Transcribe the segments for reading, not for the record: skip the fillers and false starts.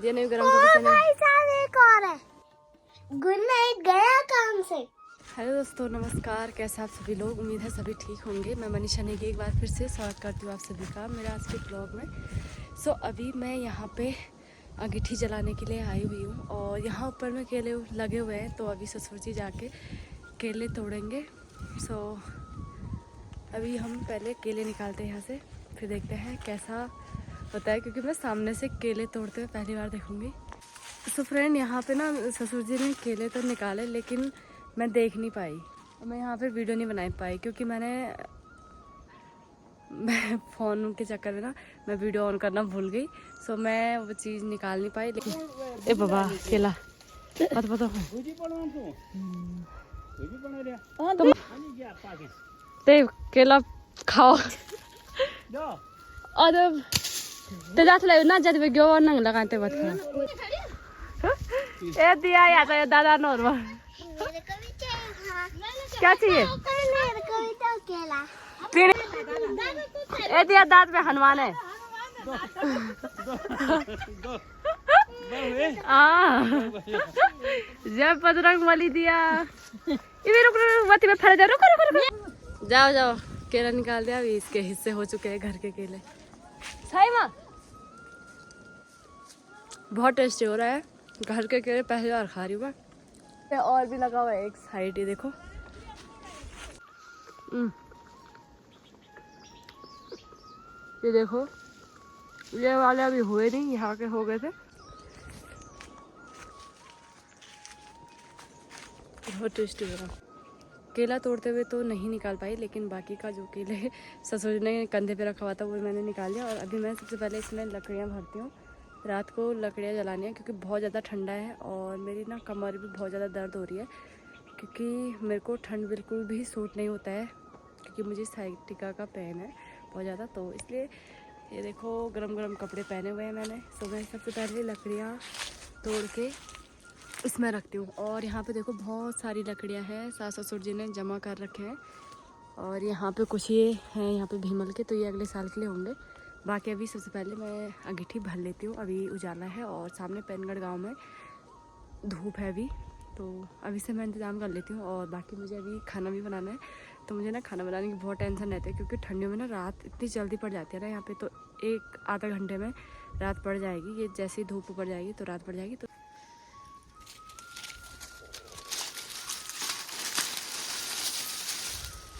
ये नहीं गरम है। गुड नाइट, गया काम से। हेलो दोस्तों, नमस्कार। कैसे आप सभी लोग? उम्मीद है सभी ठीक होंगे। मैं मनीषा नेगी एक बार फिर से स्वागत करती हूँ आप सभी का मेरा आज के ब्लॉग में। अभी मैं यहाँ पे अंगीठी जलाने के लिए आई हुई हूँ और यहाँ ऊपर में केले लगे हुए हैं, तो अभी ससुर जी जाके केले तोड़ेंगे। अभी हम पहले केले निकालते हैं यहाँ से, फिर देखते हैं कैसा होता है, क्योंकि मैं सामने से केले तोड़ते हुए पहली बार देखूँगी। फ्रेंड, यहाँ पे ना ससुर जी ने केले तो निकाले, लेकिन मैं देख नहीं पाई। मैं यहाँ पे वीडियो नहीं बना पाई, क्योंकि मैं फ़ोन के चक्कर में ना मैं वीडियो ऑन करना भूल गई। मैं वो चीज़ निकाल नहीं पाई। लेकिन ए बाबा केला पता ते केला खाओ और ते जात ले ना जब गयो नंग लगाते बात ए दिया या तो दादा नॉर्मल क्या चाहिए? ए दिया दांत में हनुमान है। जब बजरंग बली दिया रुक में फर जा। रुको जाओ जाओ, केला निकाल दिया। अभी इसके हिस्से हो चुके हैं घर के केले। सही माँ बहुत टेस्टी हो रहा है। घर के केले पहली बार खा रही हूँ मैं। और भी लगा हुआ है एक साइड, ही देखो। ये देखो, ये वाले अभी हुए नहीं, यहाँ के हो गए थे। बहुत टेस्टी बना। केला तोड़ते हुए तो नहीं निकाल पाई, लेकिन बाकी का जो केले ससुर ने कंधे पे रखा हुआ था वो मैंने निकाल लिया। और अभी मैं सबसे पहले इसमें लकड़ियाँ भरती हूँ। रात को लकड़ियाँ जलानी है, क्योंकि बहुत ज़्यादा ठंडा है और मेरी ना कमर भी बहुत ज़्यादा दर्द हो रही है, क्योंकि मेरे को ठंड बिल्कुल भी सूट नहीं होता है, क्योंकि मुझे साइटिका का पेन है बहुत ज़्यादा। तो इसलिए ये देखो, गरम गरम कपड़े पहने हुए हैं मैंने। मैं सबसे पहले लकड़ियाँ तोड़ के इसमें रखती हूँ। और यहाँ पे देखो बहुत सारी लकड़ियाँ हैं, सास ससुर जी ने जमा कर रखे हैं। और यहाँ पे कुछ ये हैं यहाँ पे भीमल के, तो ये अगले साल के लिए होंगे। बाकी अभी सबसे पहले मैं अंगीठी भर लेती हूँ। अभी उजाला है और सामने पेनगढ़ गांव में धूप है अभी, तो अभी से मैं इंतज़ाम कर लेती हूँ। और बाकी मुझे अभी खाना भी बनाना है, तो मुझे ना खाना बनाने की बहुत टेंशन रहती है, क्योंकि ठंडियों में ना रात इतनी जल्दी पड़ जाती है ना यहाँ पे। तो एक आधा घंटे में रात पड़ जाएगी। ये जैसे ही धूप पड़ जाएगी तो रात पड़ जाएगी। तो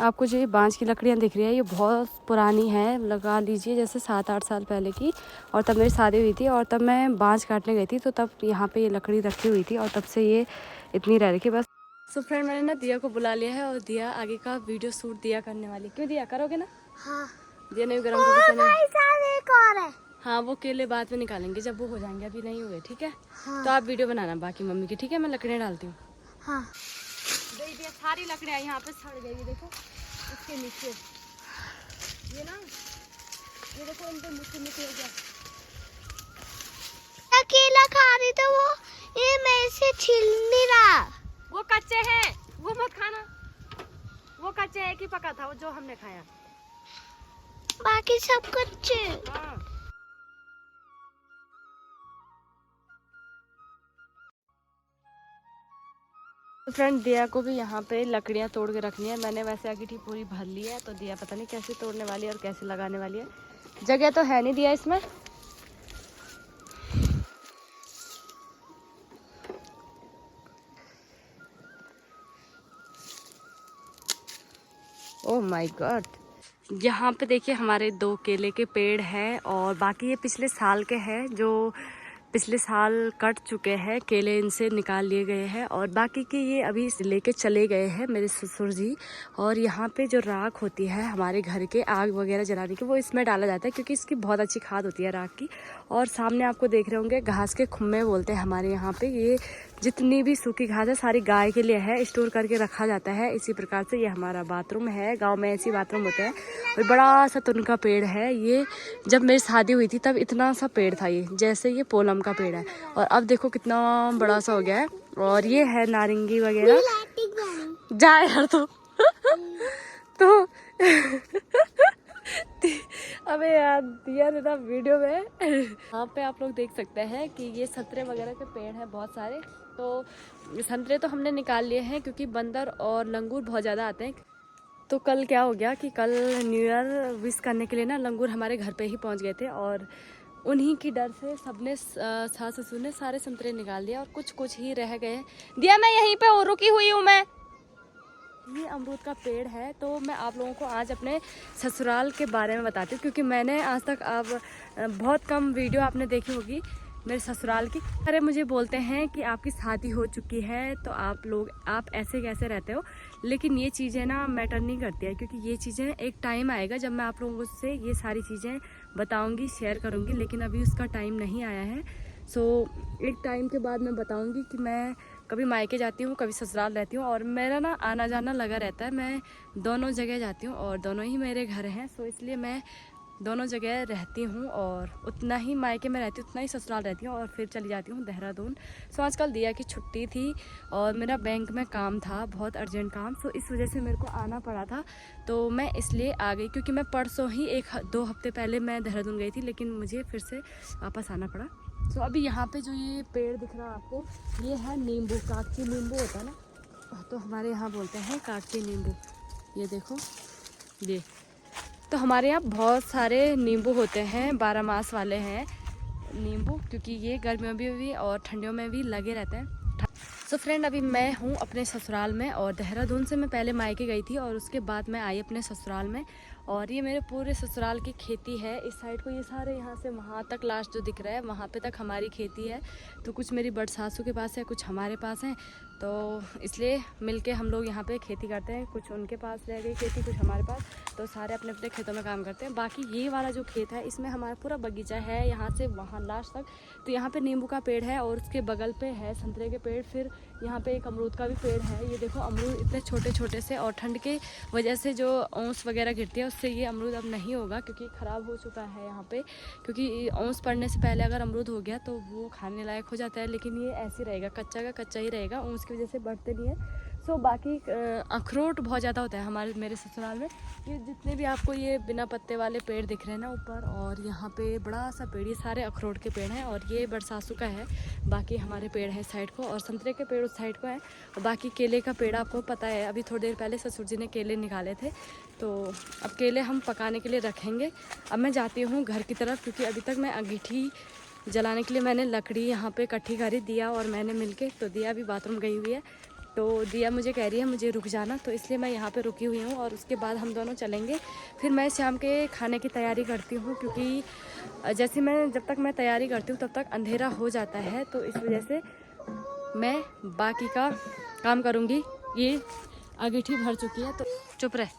आपको जो ये बांस की लकड़ियाँ दिख रही है, ये बहुत पुरानी है, लगा लीजिए जैसे 7-8 साल पहले की। और तब मेरी शादी हुई थी और तब मैं बांस काटने गई थी, तो तब यहाँ पे ये लकड़ी रखी हुई थी और तब से ये इतनी रह रही। बस फ्रेंड, मैंने ना दिया को बुला लिया है और दिया आगे का वीडियो शूट दिया करने वाली। क्यों दिया करोगे ना? हाँ। दिया नहीं गरम है। हाँ, वो केले बाद में निकालेंगे जब वो हो जाएंगे, अभी नहीं हुए, ठीक है? हाँ। तो आप वीडियो बनाना बाकी मम्मी की, ठीक है? मैं लकड़ियाँ डालती हूँ। हाँ। सारी लकड़ियाँ यहाँ पे सड़ गई, देखो इसके नीचे। ये ना, ये देखो इनके नीचे हो गया। अकेला खा रही तो वो ये मैं से छिल नहीं रहा। वो कच्चे हैं, वो मत खाना। वो कच्चे है कि पका था वो जो हमने खाया? बाकी सब कच्चे। हाँ। फ्रेंड, दिया को भी यहाँ पे लकड़ियाँ तोड़ के रखनी है। मैंने वैसे अंगीठी पूरी भर ली है, तो दिया पता नहीं कैसे तोड़ने वाली है और कैसे लगाने वाली है। जगह तो है नहीं दिया इसमें। Oh my God. यहाँ पे देखिए हमारे 2 केले के पेड़ हैं और बाकी ये पिछले साल के हैं, जो पिछले साल कट चुके हैं केले, इनसे निकाल लिए गए हैं। और बाकी के ये अभी लेके चले गए हैं मेरे ससुर जी। और यहाँ पे जो राख होती है हमारे घर के आग वगैरह जलाने की, वो इसमें डाला जाता है, क्योंकि इसकी बहुत अच्छी खाद होती है राख की। और सामने आपको देख रहे होंगे घास के खुम्मे बोलते हैं हमारे यहाँ पे। ये जितनी भी सूखी घास है सारी गाय के लिए है, स्टोर करके रखा जाता है। इसी प्रकार से ये हमारा बाथरूम है। गांव में ऐसी बाथरूम होते हैं। और बड़ा सा तुन का पेड़ है। ये जब मेरी शादी हुई थी तब इतना सा पेड़ था, ये जैसे ये पोलम का पेड़ है, और अब देखो कितना बड़ा सा हो गया है। और ये है नारंगी वगैरह। जा यार तो अबे यार दिया ने ना वीडियो में यहाँ पे आप लोग देख सकते हैं कि ये संतरे वगैरह के पेड़ हैं बहुत सारे। तो संतरे तो हमने निकाल लिए हैं क्योंकि बंदर और लंगूर बहुत ज़्यादा आते हैं। तो कल क्या हो गया कि कल न्यू ईयर विश करने के लिए ना लंगूर हमारे घर पे ही पहुंच गए थे और उन्हीं की डर से सबने सास ससुर ने सारे संतरे निकाल दिया और कुछ कुछ ही रह गए। दिया मैं यहीं पे और रुकी हुई हूँ मैं। ये अमरूद का पेड़ है। तो मैं आप लोगों को आज अपने ससुराल के बारे में बताती हूँ क्योंकि मैंने आज तक अब बहुत कम वीडियो आपने देखी होगी मेरे ससुराल की। अरे मुझे बोलते हैं कि आपकी शादी हो चुकी है तो आप ऐसे कैसे रहते हो, लेकिन ये चीज़ें ना मैटर नहीं करती है क्योंकि ये चीज़ें एक टाइम आएगा जब मैं आप लोगों से ये सारी चीज़ें बताऊंगी, शेयर करूंगी, लेकिन अभी उसका टाइम नहीं आया है। सो एक टाइम के बाद मैं बताऊंगी कि मैं कभी मायके जाती हूँ, कभी ससुराल रहती हूँ और मेरा ना आना जाना लगा रहता है। मैं दोनों जगह जाती हूँ और दोनों ही मेरे घर हैं। सो इसलिए मैं दोनों जगह रहती हूँ और उतना ही मायके में रहती हूँ उतना ही ससुराल रहती हूँ और फिर चली जाती हूँ देहरादून। सो आजकल दिया की छुट्टी थी और मेरा बैंक में काम था, बहुत अर्जेंट काम। सो इस वजह से मेरे को आना पड़ा था तो मैं इसलिए आ गई क्योंकि मैं परसों ही 1-2 हफ्ते पहले मैं देहरादून गई थी, लेकिन मुझे फिर से वापस आना पड़ा। सो अभी यहाँ पे जो ये पेड़ दिख रहा है आपको, ये है नींबू, कागजी नींबू होता है ना, तो हमारे यहाँ बोलते हैं कागजी नींबू। ये देखो ये, तो हमारे यहाँ बहुत सारे नींबू होते हैं, 12 मास वाले हैं नींबू, क्योंकि ये गर्मियों में भी और ठंडियों में भी लगे रहते हैं। सो फ्रेंड अभी मैं हूँ अपने ससुराल में और देहरादून से मैं पहले मायके गई थी और उसके बाद मैं आई अपने ससुराल में। और ये मेरे पूरे ससुराल की खेती है। इस साइड को ये सारे यहाँ से वहाँ तक लास्ट जो दिख रहा है वहाँ पे तक हमारी खेती है। तो कुछ मेरी बड़ सासू के पास है, कुछ हमारे पास है, तो इसलिए मिलके हम लोग यहाँ पे खेती करते हैं। कुछ उनके पास रह गई खेती, कुछ हमारे पास, तो सारे अपने अपने खेतों में काम करते हैं। बाकी ये वाला जो खेत है इसमें हमारा पूरा बगीचा है यहाँ से वहाँ लास्ट तक। तो यहाँ पे नींबू का पेड़ है और उसके बगल पे है संतरे के पेड़, फिर यहाँ पे एक अमरूद का भी पेड़ है। ये देखो अमरूद इतने छोटे छोटे से, और ठंड के वजह से जो ओस वगैरह गिरती है उससे ये अमरूद अब नहीं होगा क्योंकि ख़राब हो चुका है यहाँ पे। क्योंकि ओस पड़ने से पहले अगर अमरूद हो गया तो वो खाने लायक हो जाता है, लेकिन ये ऐसे रहेगा, कच्चा का कच्चा ही रहेगा, ओस की वजह से बढ़ते नहीं है। सो बाकी अखरोट बहुत ज़्यादा होता है मेरे ससुराल में। ये जितने भी आपको ये बिना पत्ते वाले पेड़ दिख रहे हैं ना ऊपर, और यहाँ पे बड़ा सा पेड़, ये सारे अखरोट के पेड़ हैं और ये बरसासू का है। बाकी हमारे पेड़ है साइड को और संतरे के पेड़ उस साइड को है। और बाकी केले का पेड़ आपको पता है, अभी थोड़ी देर पहले ससुर जी ने केले निकाले थे, तो अब केले हम पकाने के लिए रखेंगे। अब मैं जाती हूँ घर की तरफ क्योंकि अभी तक मैं अंगीठी जलाने के लिए मैंने लकड़ी यहाँ पे इकट्ठी करी, दिया और मैंने मिलके। तो दिया अभी बाथरूम गई हुई है, तो दिया मुझे कह रही है मुझे रुक जाना, तो इसलिए मैं यहाँ पे रुकी हुई हूँ और उसके बाद हम दोनों चलेंगे। फिर मैं शाम के खाने की तैयारी करती हूँ क्योंकि जैसे जब तक मैं तैयारी करती हूँ तब तक अंधेरा हो जाता है, तो इस वजह से मैं बाकी का काम करूँगी। ये अंगीठी भर चुकी है तो चुप रहे।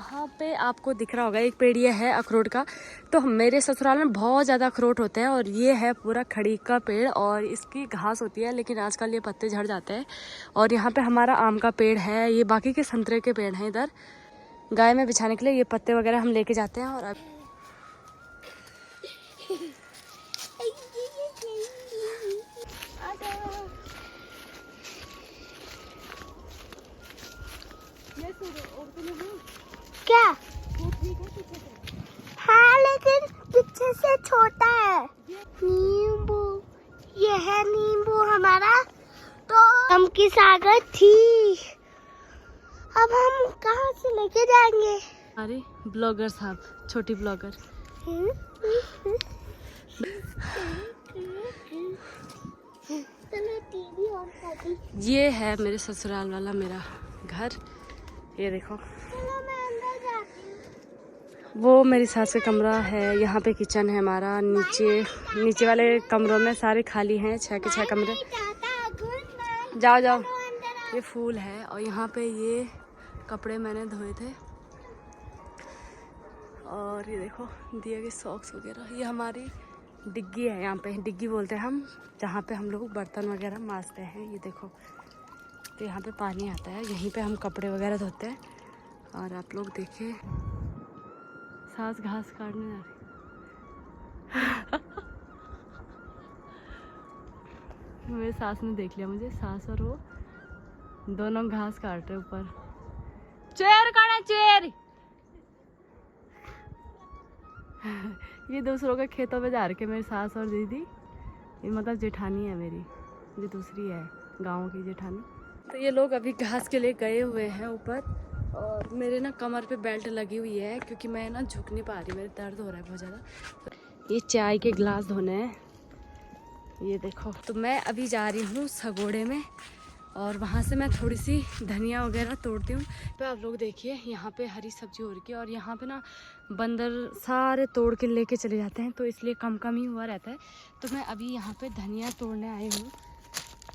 यहाँ पे आपको दिख रहा होगा एक पेड़ ये है अखरोट का। तो मेरे ससुराल में बहुत ज़्यादा अखरोट होते हैं और ये है पूरा खड़ी का पेड़ और इसकी घास होती है, लेकिन आजकल ये पत्ते झड़ जाते हैं। और यहाँ पे हमारा आम का पेड़ है, ये बाकी के संतरे के पेड़ हैं। इधर गाय में बिछाने के लिए ये पत्ते वगैरह हम लेके जाते हैं। और अब क्या? हाँ लेकिन पीछे से छोटा है। नींबू, ये है नींबू हमारा। तो हम की सागर थी, अब हम कहाँ से लेके जाएंगे? अरे ब्लॉगर साहब, छोटी ब्लॉगर। टीवी ऑन कर दी। ये है मेरे ससुराल वाला मेरा घर, ये देखो। चलो मैं अंदर जाती हूँ। वो मेरी सास का कमरा है, यहाँ पे किचन है हमारा। नीचे वाले कमरों में सारे खाली हैं, 6 के 6 कमरे। जाओ जाओ। ये फूल है और यहाँ पे ये कपड़े मैंने धोए थे। और ये देखो दिया के सॉक्स वगैरह। ये हमारी डिग्गी है, यहाँ पे डिग्गी बोलते हैं हम, जहाँ पे हम लोग बर्तन वगैरह मांजते हैं। ये देखो, तो यहाँ पे पानी आता है, यहीं पे हम कपड़े वगैरह धोते हैं। और आप लोग देखिए सास घास काटने जा रही। मेरी सास ने देख लिया मुझे, सास और वो दोनों घास काट रहे ऊपर। चेयर काटा चेयर। ये दूसरों के खेतों में जा रखे मेरी सास और दीदी। ये मतलब जेठानी है मेरी, ये दूसरी है गाँव की जेठानी। तो ये लोग अभी घास के लिए गए हुए हैं ऊपर। और मेरे ना कमर पे बेल्ट लगी हुई है क्योंकि मैं ना झुक नहीं पा रही, मेरे दर्द हो रहा है बहुत ज़्यादा। ये चाय के गिलास धोने हैं, ये देखो। तो मैं अभी जा रही हूँ सगोड़े में और वहाँ से मैं थोड़ी सी धनिया वगैरह तोड़ती हूँ। तो आप लोग देखिए यहाँ पे हरी सब्जी हो रही है और यहाँ पे ना बंदर सारे तोड़ के लेके चले जाते हैं, तो इसलिए कम कम ही हुआ रहता है। तो मैं अभी यहाँ पे धनिया तोड़ने आई हूँ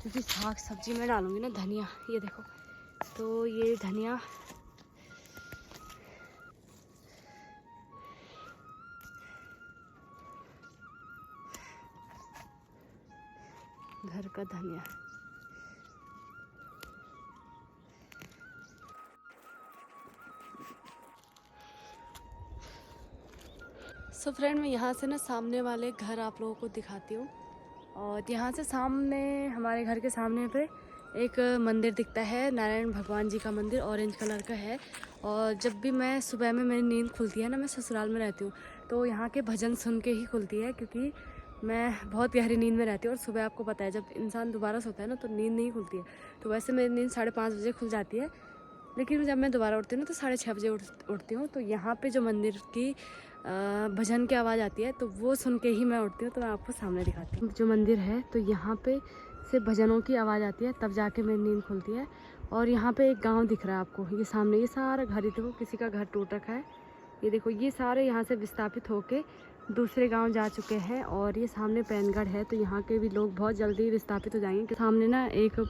क्योंकि साग सब्जी में डालूँगी ना धनिया। ये देखो, तो ये धनिया घर का धनिया। सो फ्रेंड, मैं यहाँ से ना सामने वाले घर आप लोगों को दिखाती हूँ। और यहाँ से सामने, हमारे घर के सामने पे एक मंदिर दिखता है, नारायण भगवान जी का मंदिर, ऑरेंज कलर का है। और जब भी मैं सुबह में मेरी नींद खुलती है ना, मैं ससुराल में रहती हूँ, तो यहाँ के भजन सुन के ही खुलती है क्योंकि मैं बहुत गहरी नींद में रहती हूँ। और सुबह आपको पता है जब इंसान दोबारा सोता है ना तो नींद नहीं खुलती है। तो वैसे मेरी नींद 5:30 बजे खुल जाती है, लेकिन जब मैं दोबारा उठती हूँ ना तो 6:30 बजे उठती हूँ। तो यहाँ पे जो मंदिर की भजन की आवाज़ आती है तो वो सुन के ही मैं उठती हूँ। तो मैं आपको सामने दिखाती हूँ जो मंदिर है। तो यहाँ पे से भजनों की आवाज़ आती है, तब जाके मेरी नींद खुलती है। और यहाँ पे एक गांव दिख रहा है आपको, ये सामने, ये सारा घर ही देखो, किसी का घर टूट रखा है। ये देखो, ये सारे यहाँ से विस्थापित होके दूसरे गांव जा चुके हैं। और ये सामने पैनगढ़ है, तो यहाँ के भी लोग बहुत जल्दी विस्थापित हो जाएंगे। सामने ना एक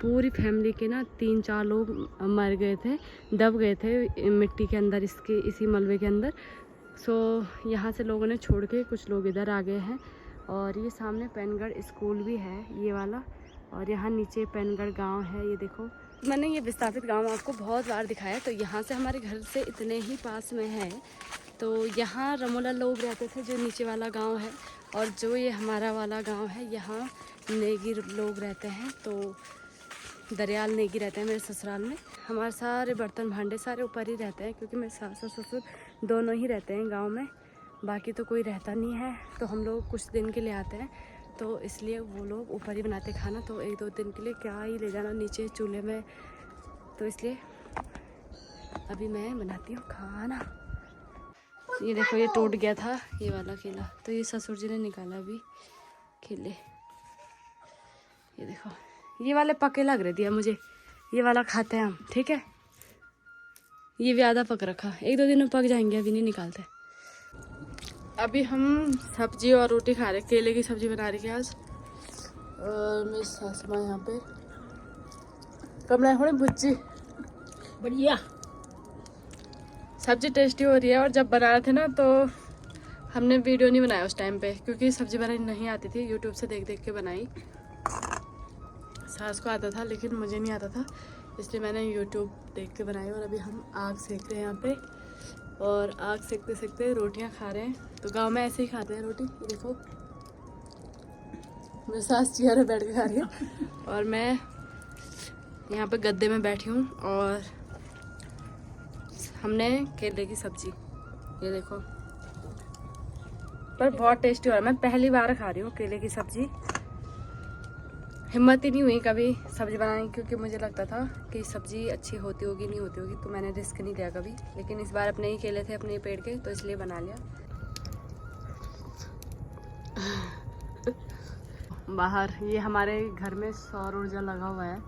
पूरी फैमिली के ना 3-4 लोग मर गए थे, दब गए थे मिट्टी के अंदर, इसी मलबे के अंदर। सो यहाँ से लोगों ने छोड़ के कुछ लोग इधर आ गए हैं। और ये सामने पैनगढ़ स्कूल भी है, ये वाला। और यहाँ नीचे पैनगढ़ गांव है, ये देखो। मैंने ये विस्थापित गांव आपको बहुत बार दिखाया। तो यहाँ से हमारे घर से इतने ही पास में है। तो यहाँ रमोला लोग रहते थे, जो नीचे वाला गांव है। और जो ये हमारा वाला गांव है, यहाँ नेगी लोग रहते हैं। तो दरियाल नेगी रहते हैं मेरे ससुराल में। हमारे सारे बर्तन भांडे सारे ऊपर ही रहते हैं क्योंकि मेरे सास और ससुर दोनों ही रहते हैं गांव में, बाकी तो कोई रहता नहीं है। तो हम लोग कुछ दिन के लिए आते हैं, तो इसलिए वो लोग ऊपर ही बनाते खाना। तो 1-2 दिन के लिए क्या ही ले जाना नीचे चूल्हे में, तो इसलिए अभी मैं बनाती हूँ खाना। ये देखो, ये टूट गया था ये वाला केला, तो ये ससुर जी ने निकाला अभी केले। ये देखो, ये वाले पके लग रहे दिया मुझे, ये वाला खाते हैं हम, ठीक है। ये भी आधा पक रखा, 1-2 दिन में पक जाएंगे, अभी नहीं निकालते। अभी हम सब्जी और रोटी खा रहे, केले की सब्जी बना रही है आज। और मेरी सासू माँ यहाँ पे कमला थोड़ी भुज्जी, बढ़िया सब्जी टेस्टी हो रही है। और जब बना रहे थे ना तो हमने वीडियो नहीं बनाया उस टाइम पे, क्योंकि सब्जी बनानी नहीं आती थी, यूट्यूब से देख देख के बनाई। सास को आता था लेकिन मुझे नहीं आता था, इसलिए मैंने यूट्यूब देख के बनाई। और अभी हम आग सेक रहे हैं यहाँ पे, और आग सेकते सेकते रोटियाँ खा रहे हैं। तो गांव में ऐसे ही खाते हैं रोटी। ये देखो, मेरे सास चेयर पे बैठ के खा रही है और मैं यहाँ पे गद्दे में बैठी हूँ। और हमने केले की सब्जी, ये देखो, पर बहुत टेस्टी हो रहा है। मैं पहली बार खा रही हूँ केले की सब्जी, हिम्मत ही नहीं हुई कभी सब्जी बनाने की, क्योंकि मुझे लगता था कि सब्जी अच्छी होती होगी नहीं होती होगी, तो मैंने रिस्क नहीं लिया कभी। लेकिन इस बार अपने ही केले थे, अपने ही पेड़ के, तो इसलिए बना लिया। बाहर ये हमारे घर में सौर ऊर्जा लगा हुआ है,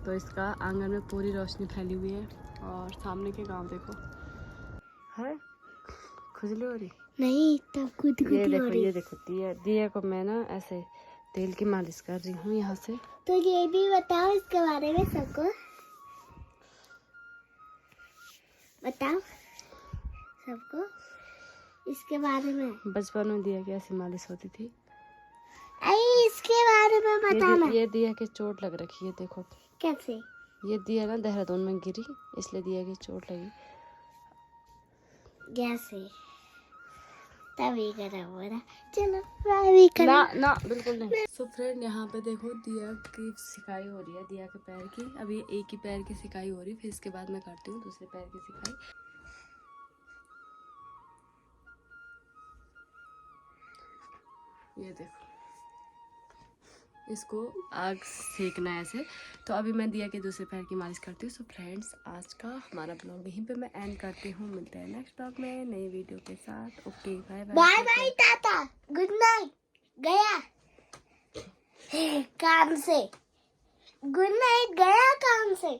तो इसका आंगन में पूरी रोशनी फैली हुई है। और सामने के गांव देखो, है खुजली हो रही नहीं, तब खुद ये देखो, ये देखो, दिया को मैं ना ऐसे तेल की मालिश कर रही हूँ यहाँ से। तो ये भी बताओ इसके बारे में सबको, बताओ सबको इसके बारे में। बचपन में दिया की ऐसी मालिश होती थी। अरे इसके बारे में बताना। ये दिया की चोट लग रखी है, देखो कैसे। ये दिया ना देहरादून में गिरी, इसलिए दिया की चोट लगी। कैसे। तभी करा बोला चलो मैं भी करा। ना ना बिल्कुल नहीं। सो फ्रेंड यहाँ पे देखो दिया की सिकाई हो रही है, दिया के पैर की। अभी एक ही पैर की सिकाई हो रही है, फिर इसके बाद मैं करती हूँ दूसरे पैर की सिकाई। ये देखो इसको आग सेकना है ऐसे। तो अभी मैं दिया के दूसरे पैर की मालिश करती हूँ। सो फ्रेंड्स आज का हमारा ब्लॉग यहीं पे मैं एंड करती हूँ। मिलते हैं नेक्स्ट ब्लॉग में नई वीडियो के साथ। Okay bye bye bye tata good night. गया काम से। गुड नाइट गया काम से।